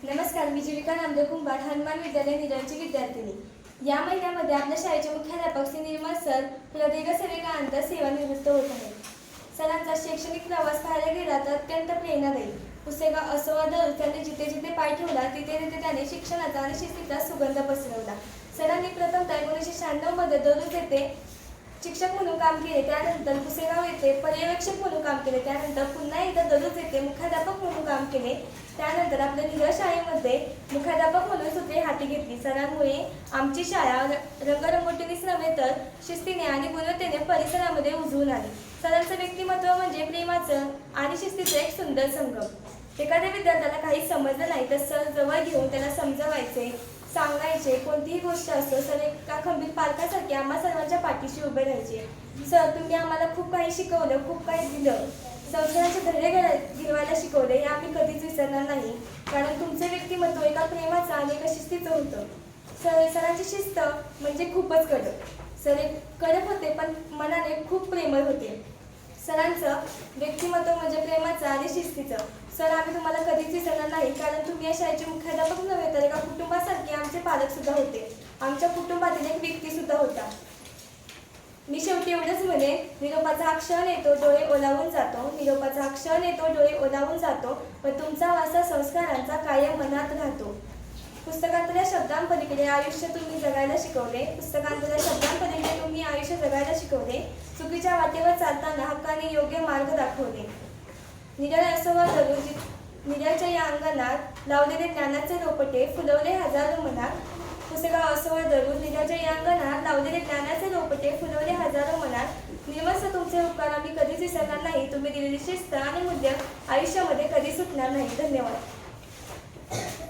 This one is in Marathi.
नमस्कार, मी जीविका नामदेव कुंभार, हनुमान विद्यालय निराची विद्यार्थिनी. या महिन्यामध्ये आपल्या शाळेचे मुख्याध्यापक श्री निर्मल सर प्रदीर्घ सेवेकानंतर सेवानिवृत्त होत आहेत. सरांचा शैक्षणिक प्रवास पाहायला गेला तर अत्यंत प्रेरणादायी. पुसेगाव असो वा दररोज त्यांनी जिथे जिथे पाय ठेवला तिथे तिथे त्यांनी शिक्षणाचा आणि शिस्तीचा सुगंध पसरवला. सरांनी प्रथमतः 1996 मध्ये दररोज येथे शिक्षक म्हणून काम केले, त्यानंतर पुसेगाव येथे पर्यवेक्षक म्हणून काम केले, त्यानंतर पुन्हा एकदा दररोज येथे मुख्याध्यापक म्हणून काम केले, त्यानंतर आपल्या निगळ शाळेमध्ये मुख्याध्यापक म्हणून सूत्रे हाती घेतली. सरांमुळे आमची शाळा रंगरंगोटीनेच नव्हे तर शिस्तीने आणि गुणवत्तेने परिसरामध्ये उजळून आली. सरांचं व्यक्तिमत्व म्हणजे प्रेमाचं आणि शिस्तीचं एक सुंदर संगम. एखाद्या विद्यार्थ्याला काही समजलं नाही तर सर जवळ घेऊन त्याला समजवायचे, सांगायचे. कोणतीही गोष्ट असो, सर एका खंबीर पालकासारखे आम्हा सर्वांच्या पाठीशी उभे राहायचे. सर, तुम्ही आम्हाला खूप काही शिकवलं, खूप काही दिलं, संस्काराचे धडे गिरवायला शिकवले, हे आम्ही कधीच विसरणार नाही. कारण तुमचे व्यक्तिमत्व एका प्रेमाचं आणि एका शिस्तीचं होतं. सरांची शिस्त म्हणजे खूपच कडक. सर एक कडक होते पण मनाने खूप प्रेमळ होते. सरांचं व्यक्तिमत्व म्हणजे प्रेमाचं आणि शिस्तीचं. सर, आम्ही तुम्हाला कधीच विसरणार नाही, कारण तुम्ही या शाळेचे मुख्याध्यापक नव्हे तर एका कुटुंबासारखे आमचे पालक सुद्धा होते. आमच्या कुटुंबातील एक व्यक्ती सुद्धा होता. मी शेवटी एवढंच म्हणे, निरोपाचा हा क्षण येतो, डोळे ओलावून जातो. निरोपाचा हा क्षण येतो, डोळे ओलावून जातो, व तुमचा वारसा संस्कारांचा कायम मनात राहतो. पुस्तकांतल्या शब्दांपलीकडे आयुष्य तुम्ही जगायला शिकवले. पुस्तकांतल्या शब्दांपलीकडे तुम्ही आयुष्य जगायला शिकवले. चुकीच्या वाटेवर चालताना हक्काने योग्य मार्ग दाखवले. निडळ असो वा दररोज निडळच्या या अंगणात लावलेले ज्ञानाचे रोपटे फुलवले हजारो मनात. पुसेगाव असो वा दररोज निडळच्या या अंगणात लावलेले ज्ञानाचे रोपटे फुलवले हजारो मनात. निर्मल सर, तुमचे उपकार आम्ही कधीच विसरणार नाही. तुम्ही दिलेली शिस्त आणि मूल्य आयुष्यामध्ये कधी सुटणार नाही. धन्यवाद.